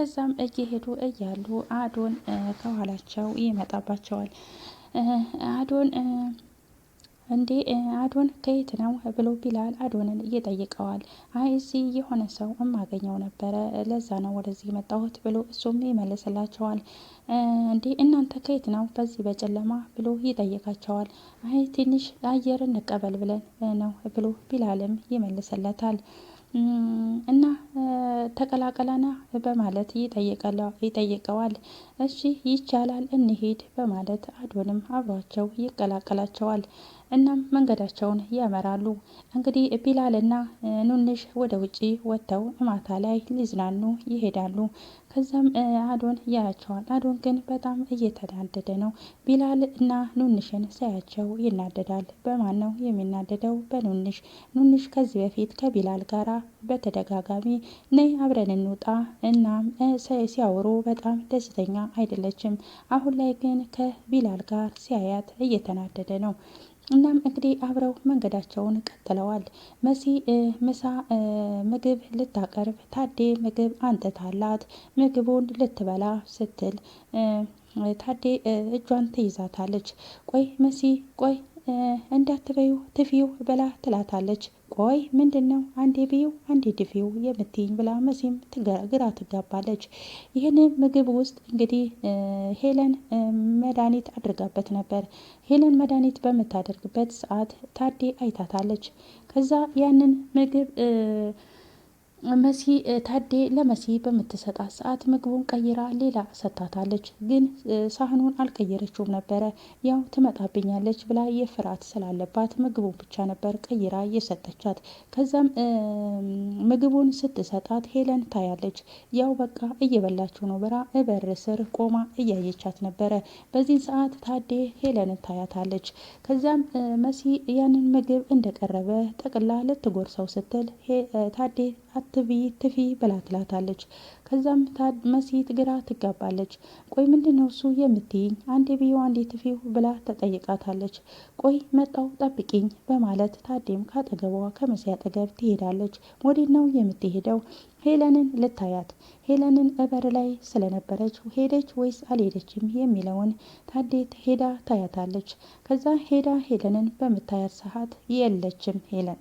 ከዛም እየሄዱ እያሉ አዶን ከኋላቸው ይመጣባቸዋል። አዶን እንዴ አዶን ከየት ነው ብሎ ቢላል አዶንን ይጠይቀዋል። አይ እዚህ የሆነ ሰው እማገኘው ነበረ ለዛ ነው ወደዚህ የመጣሁት ብሎ እሱም ይመልስላቸዋል። እንዴ እናንተ ከየት ነው በዚህ በጨለማ ብሎ ይጠይቃቸዋል። አይ ትንሽ አየር እንቀበል ብለን ነው ብሎ ቢላልም ይመልስለታል። እና ተቀላቀለና በማለት ይጠይቀዋል። እሺ ይቻላል እንሂድ በማለት አዶንም አብሯቸው ይቀላቀላቸዋል። እናም መንገዳቸውን ያመራሉ። እንግዲህ ቢላልና ኑንሽ ወደ ውጪ ወጥተው ማታ ላይ ሊዝናኑ ይሄዳሉ። ከዛም አዶን ያያቸዋል። አዶን ግን በጣም እየተናደደ ነው። ቢላል እና ኑንሽን ሳያቸው ይናደዳል። በማን ነው የሚናደደው? በኑንሽ። ኑንሽ ከዚህ በፊት ከቢላል ጋራ በተደጋጋሚ ነይ አብረን እንውጣ እናም ሲያወሩ በጣም ደስተኛ አይደለችም። አሁን ላይ ግን ከቢላል ጋር ሲያያት እየተናደደ ነው። እናም እንግዲህ አብረው መንገዳቸውን ቀጥለዋል። መሲ ምሳ ምግብ ልታቀርብ ታዴ ምግብ አንጥታላት ምግቡን ልትበላ ስትል ታዴ እጇን ትይዛታለች። ቆይ መሲ ቆይ እንዳትበዩ ትፊው ብላ ትላታለች። ቆይ ምንድን ነው አንዴ ብዩ አንዴ ድፊው የምትይኝ ብላ መሲም ግራ ትጋባለች። ይህን ምግብ ውስጥ እንግዲህ ሄለን መድኃኒት አድርጋበት ነበር። ሄለን መድኃኒት በምታደርግበት ሰዓት ታዴ አይታታለች። ከዛ ያንን ምግብ መሲ ታዴ ለመሲ በምትሰጣት ሰዓት ምግቡን ቀይራ ሌላ ሰጥታታለች። ግን ሳህኑን አልቀየረችውም ነበረ። ያው ትመጣብኛለች ብላ የፍርሃት ስላለባት ምግቡን ብቻ ነበር ቀይራ የሰጠቻት። ከዛም ምግቡን ስትሰጣት ሄለን ታያለች። ያው በቃ እየበላችሁ ነው ብላ በር ስር ቆማ እያየቻት ነበረ። በዚህ ሰዓት ታዴ ሄለንን ታያታለች። ከዛም መሲ ያንን ምግብ እንደቀረበ ጠቅላ ልትጎርሰው ስትል ታዴ አትቢ ትፊ ብላ ትላታለች። ከዛም መሲት ግራ ትጋባለች። ቆይ ምንድነው እሱ የምትይኝ? አንዴ ብዩ አንዴ ትፊው ብላ ተጠይቃታለች። ቆይ መጣው ጠብቂኝ በማለት ታዴም ካጠገቧ ከመሲ አጠገብ ትሄዳለች። ወዴት ነው የምትሄደው? ሄለንን ልታያት። ሄለንን በር ላይ ስለነበረች ሄደች ወይስ አልሄደችም የሚለውን ታዴት ሄዳ ታያታለች። ከዛ ሄዳ ሄለንን በምታያት ሰዓት የለችም ሄለን።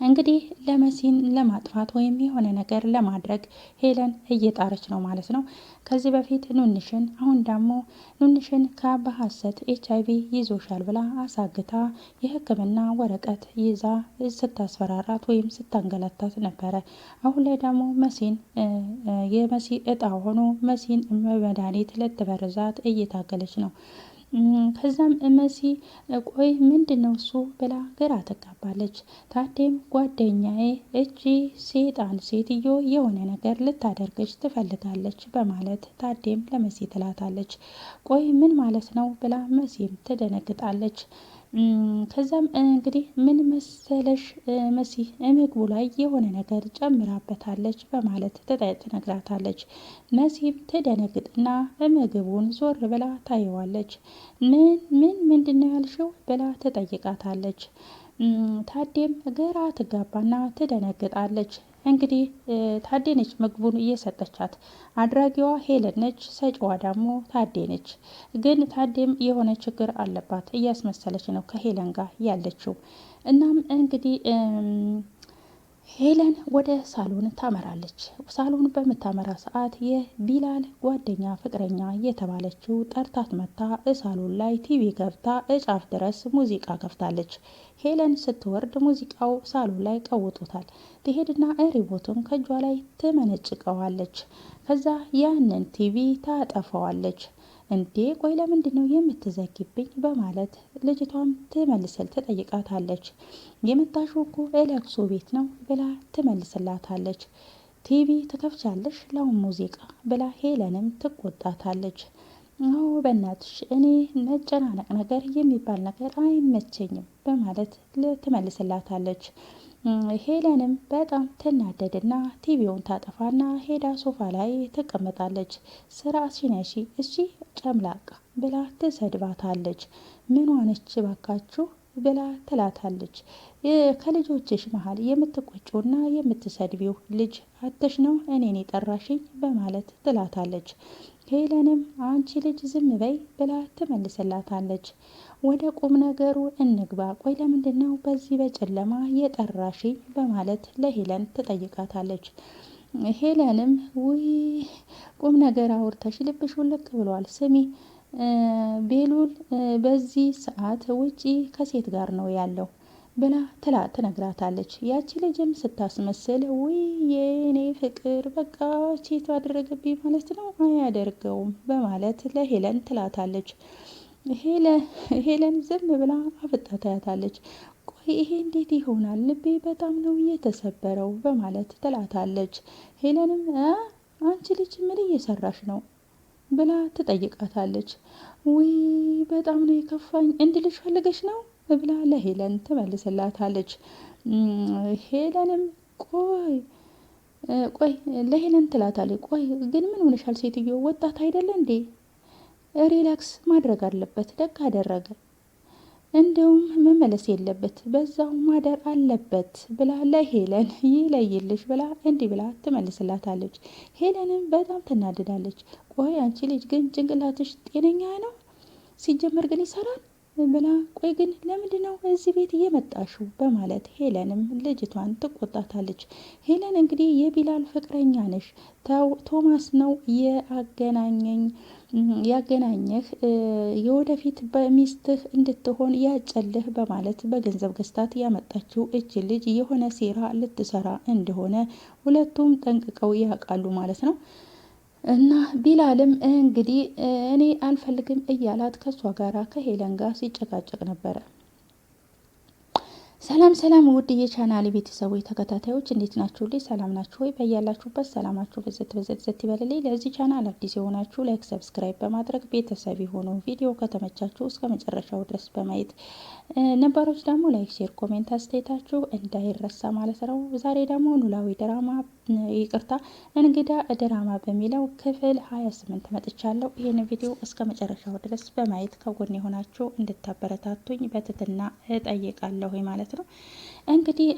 እንግዲህ ለመሲን ለማጥፋት ወይም የሆነ ነገር ለማድረግ ሄለን እየጣረች ነው ማለት ነው። ከዚህ በፊት ኑንሽን አሁን ደግሞ ኑንሽን በሐሰት ኤችአይቪ ይዞሻል ብላ አሳግታ የሕክምና ወረቀት ይዛ ስታስፈራራት ወይም ስታንገላታት ነበረ። አሁን ላይ ደግሞ መሲን የመሲ እጣ ሆኖ መሲን መድኃኒት ልትበርዛት እየታገለች ነው። ከዛም መሲ ቆይ ምንድነው እሱ ብላ ግራ ትጋባለች። ታዴም ጓደኛዬ እቺ ሴጣን ሴትዮ የሆነ ነገር ልታደርገች ትፈልጋለች በማለት ታዴም ለመሲ ትላታለች። ቆይ ምን ማለት ነው ብላ መሲም ትደነግጣለች። ከዛም እንግዲህ ምን መሰለሽ መሲ ምግቡ ላይ የሆነ ነገር ጨምራበታለች በማለት ትነግራታለች። መሲም ትደነግጥና ምግቡን ዞር ብላ ታየዋለች። ምንድነው ያልሽው ብላ ትጠይቃታለች። ታዴም ግራ ትጋባና ትደነግጣለች። እንግዲህ ታዴ ነች ምግቡን እየሰጠቻት። አድራጊዋ ሄለን ነች፣ ሰጪዋ ደግሞ ታዴ ነች። ግን ታዴም የሆነ ችግር አለባት እያስመሰለች ነው ከሄለን ጋር ያለችው። እናም እንግዲህ ሄለን ወደ ሳሎን ታመራለች። ሳሎን በምታመራ ሰዓት የቢላል ጓደኛ ፍቅረኛ የተባለችው ጠርታት መታ ሳሎን ላይ ቲቪ ገብታ እጫፍ ድረስ ሙዚቃ ከፍታለች። ሄለን ስትወርድ ሙዚቃው ሳሎን ላይ ቀውጦታል። ትሄድና ሪሞቱን ከእጇ ላይ ትመነጭቀዋለች። ከዛ ያንን ቲቪ ታጠፈዋለች። እንዴ ቆይ ለምንድን ነው የምትዘጊብኝ? በማለት ልጅቷም ትመልስል ትጠይቃታለች። የመጣሽው እኮ ለቅሶ ቤት ነው ብላ ትመልስላታለች። ቲቪ ትከፍቻለሽ ለአሁን ሙዚቃ ብላ ሄለንም ትቆጣታለች። አዎ በእናትሽ እኔ መጨናነቅ ነገር የሚባል ነገር አይመቸኝም በማለት ትመልስላታለች። ሄለንም በጣም ትናደድና ቲቪውን ታጠፋና ሄዳ ሶፋ ላይ ትቀመጣለች። ስራሽን ያሺ እሺ ጨምላቃ ብላ ትሰድባታለች። ምን ሆነች ባካችሁ ብላ ትላታለች። ከልጆችሽ መሀል የምትቆጪውና የምትሰድቢው ልጅ አተሽ ነው እኔን የጠራሽኝ በማለት ትላታለች። ሄለንም አንቺ ልጅ ዝም በይ ብላ ትመልስላታለች። ወደ ቁም ነገሩ እንግባ። ቆይ ለምንድን ነው በዚህ በጨለማ የጠራሽኝ በማለት ለሄለን ትጠይቃታለች። ሄለንም ውይ ቁም ነገር አውርተሽ ልብሽ ውልቅ ብሏል። ስሚ ቤሉል በዚህ ሰዓት ውጪ ከሴት ጋር ነው ያለው ብላ ትነግራታለች። ያቺ ልጅም ስታስመስል ውይ የኔ ፍቅር በቃ ቼቱ አደረገብኝ ማለት ነው አያደርገውም በማለት ለሄለን ትላታለች። ሄለን ዝም ብላ አፍጣ ታያታለች። ቆይ ይሄ እንዴት ይሆናል? ልቤ በጣም ነው የተሰበረው በማለት ትላታለች። ሄለንም አንቺ ልጅ ምን እየሰራሽ ነው ብላ ትጠይቃታለች። ውይ በጣም ነው የከፋኝ እንድልሽ ፈልገሽ ነው ብላ ለሄለን ትመልስላታለች። ሄለንም ቆይ ለሄለን ትላታለች። ቆይ ግን ምን ሆነሻል ሴትዮ? ወጣት አይደለ እንዴ? ሪላክስ ማድረግ አለበት። ደግ አደረገ። እንደውም መመለስ የለበት በዛው ማደር አለበት ብላ ለሄለን ይለይልሽ ብላ እንዲህ ብላ ትመልስላታለች። ሄለንም በጣም ትናደዳለች። ቆይ አንቺ ልጅ ግን ጭንቅላትሽ ጤነኛ ነው? ሲጀመር ግን ይሰራል ብላ ቆይ ግን ለምንድን ነው እዚህ ቤት እየመጣሽው በማለት ሄለንም ልጅቷን ትቆጣታለች። ሄለን እንግዲህ የቢላል ፍቅረኛ ነሽ፣ ቶማስ ነው ያገናኘህ የወደፊት በሚስትህ እንድትሆን ያጨልህ በማለት በገንዘብ ገዝታት ያመጣችው እች ልጅ የሆነ ሴራ ልትሰራ እንደሆነ ሁለቱም ጠንቅቀው ያውቃሉ ማለት ነው። እና ቢላልም እንግዲህ እኔ አልፈልግም እያላት ከሷ ጋራ ከሄለን ጋር ሲጨቃጨቅ ነበረ። ሰላም ውድ የቻናል ቤተሰቦች ተከታታዮች እንዴት ናችሁ? ልይ ሰላም ናችሁ ወይ? በያላችሁበት ሰላማችሁ በዘት ይበልልኝ። ለዚህ ቻናል አዲስ የሆናችሁ ላይክ፣ ሰብስክራይብ በማድረግ ቤተሰብ የሆኑ ቪዲዮ ከተመቻችሁ እስከ መጨረሻው ድረስ በማየት ነባሮች ደግሞ ላይክ፣ ሼር፣ ኮሜንት አስተያየታችሁ እንዳይረሳ ማለት ነው። ዛሬ ደግሞ ኖላዊ ድራማ እንግዳ ድራማ በሚለው ክፍል 28 መጥቻለሁ። ይህን ቪዲዮ እስከ መጨረሻው ድረስ በማየት ከጎን የሆናችሁ እንድታበረታቱኝ በትህትና እጠይቃለሁ ማለት ነው። እንግዲህ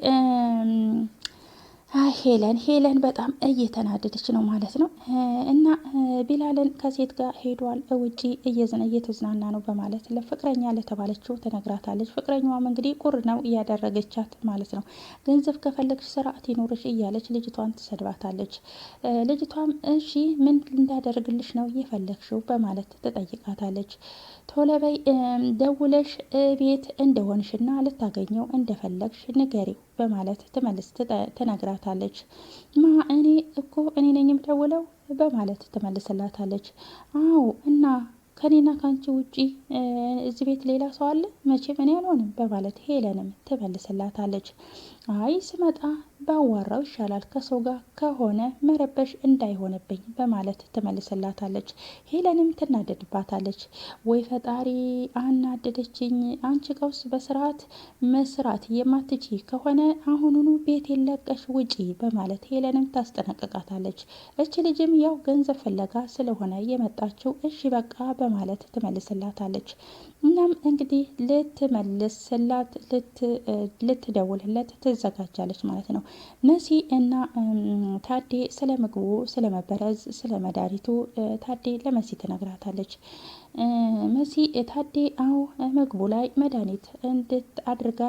ሄለን በጣም እየተናደደች ነው ማለት ነው። እና ቢላልን ከሴት ጋር ሄዷል ውጪ እየተዝናና ነው በማለት ለፍቅረኛ ለተባለችው ትነግራታለች። ፍቅረኛዋም እንግዲህ ቁር ነው እያደረገቻት ማለት ነው። ገንዘብ ከፈለግሽ ስርዓት ይኖርሽ እያለች ልጅቷን ትሰድባታለች። ልጅቷም እሺ ምን እንዳደርግልሽ ነው እየፈለግሽው በማለት ትጠይቃታለች። ቶሎ በይ ደውለሽ ቤት እንደሆንሽና ልታገኘው እንደፈለግሽ ንገሪው በማለት ትነግራታለች። እኔ ነኝ የምደውለው በማለት ትመልስላታለች። አዎ እና ከኔና ከአንቺ ውጪ እዚህ ቤት ሌላ ሰው አለ? መቼም እኔ አልሆንም በማለት ሄለንም ትመልስላታለች። አይ ስመጣ ባዋራው ይሻላል ከሰው ጋር ከሆነ መረበሽ እንዳይሆንብኝ በማለት ትመልስላታለች። ሄለንም ትናደድባታለች። ወይ ፈጣሪ አናደደችኝ። አንቺ ቀውስ በስርዓት መስራት የማትቺ ከሆነ አሁኑኑ ቤት የለቀሽ ውጪ በማለት ሄለንም ታስጠነቅቃታለች። እች ልጅም ያው ገንዘብ ፍለጋ ስለሆነ የመጣችው እሺ በቃ በማለት ትመልስላታለች። እናም እንግዲህ ልትደውልለት ትዘጋጃለች ማለት ነው። መሲ እና ታዴ ስለ ምግቡ፣ ስለ መበረዝ፣ ስለ መድኃኒቱ ታዴ ለመሲ ትነግራታለች። መሲ ታዴ ምግቡ ላይ መድኃኒት አድርጋ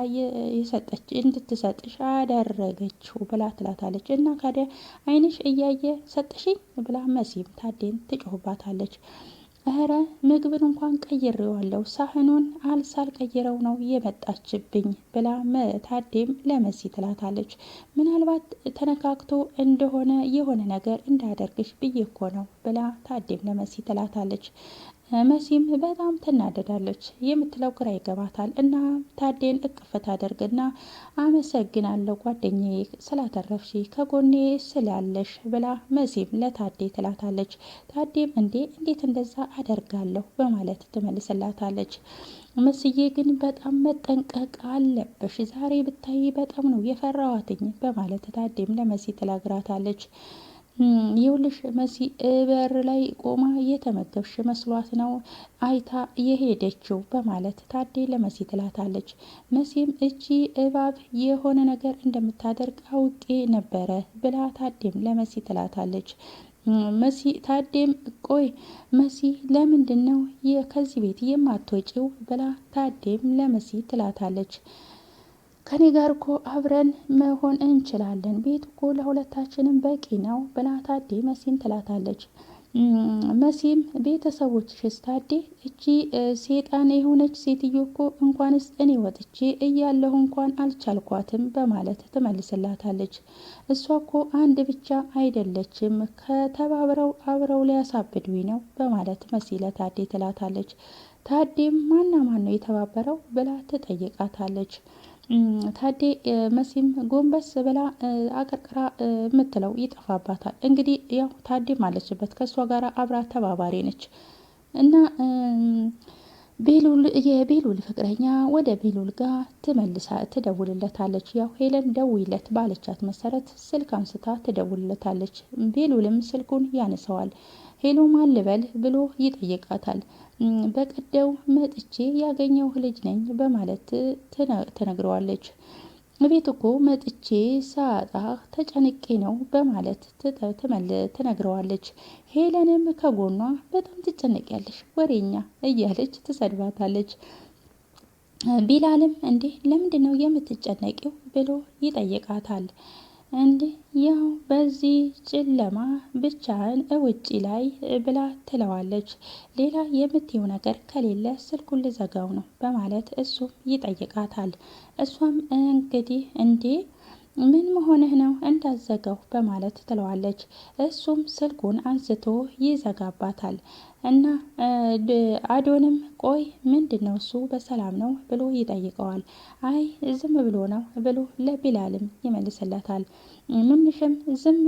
እንድትሰጥሽ አደረገችው ብላ ትላታለች። እና ካዲያ አይንሽ እያየ ሰጥሽኝ ብላ መሲም ታዴን ትጮህባታለች። እረ ምግብን እንኳን ቀይሬዋለሁ ሳህኑን ሳልቀይረው ነው የመጣችብኝ ብላ ታዴም ለመሲ ትላታለች። ምናልባት ተነካክቶ እንደሆነ የሆነ ነገር እንዳደርግሽ ብዬ እኮ ነው ብላ ታዴም ለመሲ ትላታለች። መሲም በጣም ትናደዳለች። የምትለው ግራ ይገባታል። እና ታዴን እቅፍ ታደርግና አመሰግናለሁ ጓደኛዬ ስላተረፍሽ ከጎኔ ስላለሽ ብላ መሲም ለታዴ ትላታለች። ታዴም እንዴት እንደዛ አደርጋለሁ በማለት ትመልስላታለች። መስዬ ግን በጣም መጠንቀቅ አለብሽ፣ ዛሬ ብታይ በጣም ነው የፈራዋትኝ በማለት ታዴም ለመሲ ትነግራታለች። ይኸውልሽ መሲ በር ላይ ቆማ እየተመገብሽ መስሏት ነው አይታ የሄደችው በማለት ታዴ ለመሲ ትላታለች። መሲም እቺ እባብ የሆነ ነገር እንደምታደርግ አውቄ ነበረ ብላ ታዴም ለመሲ ትላታለች። መሲ ታዴም ቆይ መሲ ለምንድን ነው ከዚህ ቤት የማትወጪው ብላ ታዴም ለመሲ ትላታለች። ከኔ ጋር እኮ አብረን መሆን እንችላለን፣ ቤት እኮ ለሁለታችንም በቂ ነው ብላ ታዴ መሲን ትላታለች። መሲም ቤተሰቦችሽስ ታዴ እቺ ሴጣን የሆነች ሴትዮ እኮ እንኳንስ እኔ ወጥቼ እያለሁ እንኳን አልቻልኳትም በማለት ትመልስላታለች። እሷ እኮ አንድ ብቻ አይደለችም ከተባብረው አብረው ሊያሳብዱኝ ነው በማለት መሲ ለታዴ ትላታለች። ታዴም ማና ማን ነው የተባበረው ብላ ትጠይቃታለች። ታዴ መሲም ጎንበስ ብላ አቀርቅራ የምትለው ይጠፋባታል። እንግዲህ ያው ታዴ ማለችበት ከእሷ ጋር አብራ ተባባሪ ነች እና ቤሉል የቤሉል ፍቅረኛ ወደ ቤሉል ጋር ትደውልለታለች። ያው ሄለን ደውይለት ባለቻት መሰረት ስልክ አንስታ ትደውልለታለች። ቤሉልም ስልኩን ያነሰዋል። ሄሎ ማን ልበል ብሎ ይጠይቃታል። በቀደው መጥቼ ያገኘው ልጅ ነኝ በማለት ትነግረዋለች። ቤት እኮ መጥቼ ሳጣ ተጨንቄ ነው በማለት ትነግረዋለች። ሄለንም ከጎኗ በጣም ትጨነቂያለሽ ወሬኛ እያለች ትሰድባታለች። ቢላልም እንዴ ለምንድን ነው የምትጨነቂው ብሎ ይጠይቃታል። እንዴ ያው በዚህ ጨለማ ብቻህን እውጪ ላይ ብላ ትለዋለች። ሌላ የምትይው ነገር ከሌለ ስልኩን ልዘጋው ነው በማለት እሱም ይጠይቃታል። እሷም እንግዲህ እንዴ ምን መሆንህ ነው እንዳዘጋው በማለት ትለዋለች። እሱም ስልኩን አንስቶ ይዘጋባታል። እና አዶንም ቆይ ምንድን ነው እሱ በሰላም ነው ብሎ ይጠይቀዋል። አይ ዝም ብሎ ነው ብሎ ለቢላልም ይመልስለታል። ምንሽም ዝም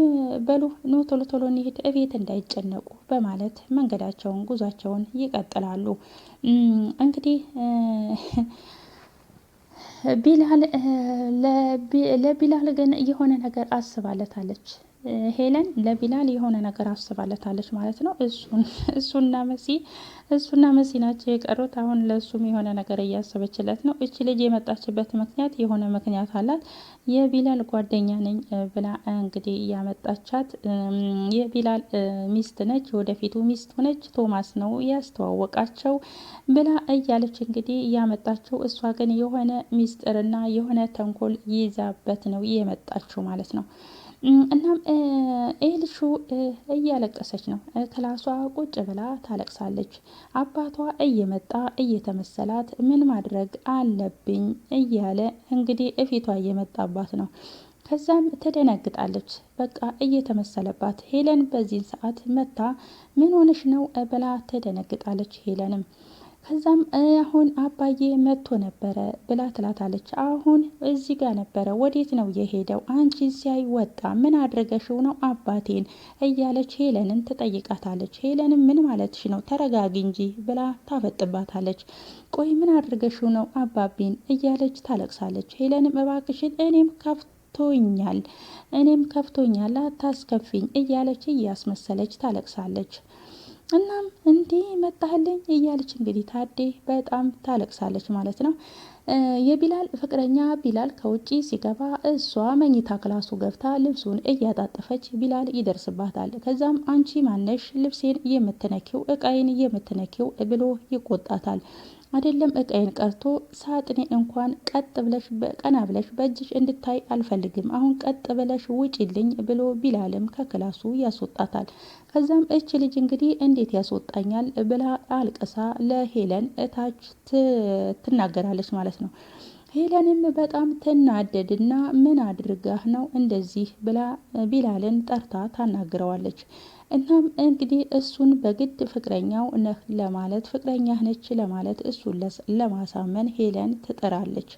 በሉ ኑ ቶሎ ቶሎ እንሂድ እቤት እንዳይጨነቁ በማለት መንገዳቸውን ጉዟቸውን ይቀጥላሉ። እንግዲህ ቢላል ለቢላል ግን የሆነ ነገር አስባለታለች። ሄለን ለቢላል የሆነ ነገር አስባለታለች ማለት ነው። እሱና መሲ ናቸው የቀሩት። አሁን ለእሱም የሆነ ነገር እያሰበችለት ነው። እች ልጅ የመጣችበት ምክንያት የሆነ ምክንያት አላት። የቢላል ጓደኛ ነኝ ብላ እንግዲህ እያመጣቻት የቢላል ሚስት ነች፣ ወደፊቱ ሚስት ሆነች፣ ቶማስ ነው ያስተዋወቃቸው ብላ እያለች እንግዲህ እያመጣችው። እሷ ግን የሆነ ሚስጥርና የሆነ ተንኮል ይዛበት ነው የመጣችው ማለት ነው። እናም ኤልሹ እያለቀሰች ነው። ክላሷ ቁጭ ብላ ታለቅሳለች። አባቷ እየመጣ እየተመሰላት ምን ማድረግ አለብኝ እያለ እንግዲህ እፊቷ እየመጣባት ነው። ከዛም ትደነግጣለች። በቃ እየተመሰለባት ሄለን በዚህን ሰዓት መታ ምን ሆነሽ ነው ብላ ትደነግጣለች ሄለንም። ከዛም አሁን አባዬ መጥቶ ነበረ ብላ ትላታለች። አሁን እዚህ ጋር ነበረ ወዴት ነው የሄደው? አንቺ ሲያይ ወጣ። ምን አድርገሽው ነው አባቴን እያለች ሄለንን ትጠይቃታለች። ሄለንም ምን ማለትሽ ነው? ተረጋጊ እንጂ ብላ ታፈጥባታለች። ቆይ ምን አድርገሽው ነው አባቤን እያለች ታለቅሳለች። ሄለንም እባክሽን እኔም ከፍቶኛል አታስከፊኝ እያለች እያስመሰለች ታለቅሳለች። እናም እንዲህ መጣህልኝ እያለች እንግዲህ ታዴ በጣም ታለቅሳለች ማለት ነው። የቢላል ፍቅረኛ ቢላል ከውጪ ሲገባ እሷ መኝታ ክላሱ ገብታ ልብሱን እያጣጠፈች ቢላል ይደርስባታል። ከዛም አንቺ ማነሽ ልብሴን የምትነኪው እቃዬን የምትነኪው ብሎ ይቆጣታል። አይደለም እቃዬን ቀርቶ ሳጥኔ እንኳን ቀጥ ብለሽ ቀና ብለሽ በእጅሽ እንድታይ አልፈልግም፣ አሁን ቀጥ ብለሽ ውጪልኝ ብሎ ቢላልም ከክላሱ ያስወጣታል። ከዛም እች ልጅ እንግዲህ እንዴት ያስወጣኛል ብላ አልቅሳ ለሄለን እታች ትናገራለች ማለት ነው። ሄለንም በጣም ትናደድና ምን አድርጋህ ነው እንደዚህ ብላ ቢላልን ጠርታ ታናግረዋለች። እናም እንግዲህ እሱን በግድ ፍቅረኛው ነህ ለማለት ፍቅረኛህ ነች ለማለት እሱን ለማሳመን ሄለን ትጥራለች።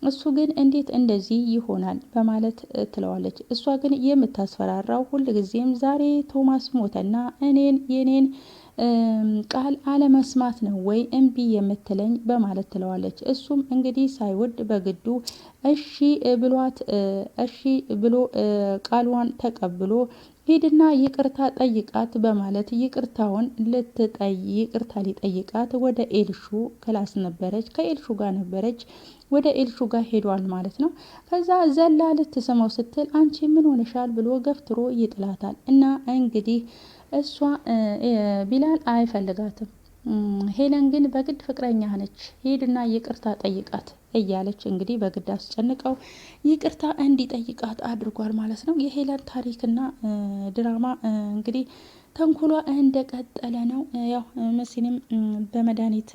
እሱ ግን እንዴት እንደዚህ ይሆናል በማለት ትለዋለች። እሷ ግን የምታስፈራራው ሁልጊዜም ዛሬ ቶማስ ሞተና የኔን ቃል አለመስማት ነው ወይ እምቢ የምትለኝ በማለት ትለዋለች። እሱም እንግዲህ ሳይወድ በግዱ እሺ ብሎ ቃሏን ተቀብሎ ሂድና ይቅርታ ጠይቃት በማለት ይቅርታውን ይቅርታ ሊጠይቃት ወደ ኤልሹ ክላስ ነበረች፣ ከኤልሹ ጋር ነበረች። ወደ ኤልሹ ጋር ሄዷል ማለት ነው። ከዛ ዘላ ልትስመው ስትል አንቺ ምን ሆነሻል ብሎ ገፍትሮ ይጥላታል። እና እንግዲህ እሷ ቢላል አይፈልጋትም። ሄለን ግን በግድ ፍቅረኛ ነች፣ ሄድና ይቅርታ ጠይቃት እያለች እንግዲህ በግድ አስጨንቀው ይቅርታ እንዲጠይቃት አድርጓል ማለት ነው። የሄለን ታሪክና ድራማ እንግዲህ ተንኮሏ እንደቀጠለ ነው። ያው መሲንም በመድኃኒት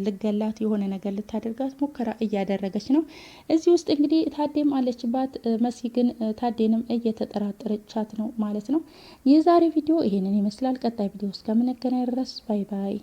ልገላት የሆነ ነገር ልታደርጋት ሙከራ እያደረገች ነው። እዚህ ውስጥ እንግዲህ ታዴም አለችባት። መሲ ግን ታዴንም እየተጠራጠረቻት ነው ማለት ነው። የዛሬ ቪዲዮ ይሄንን ይመስላል። ቀጣይ ቪዲዮ እስከምንገናኝ ድረስ ባይ ባይ።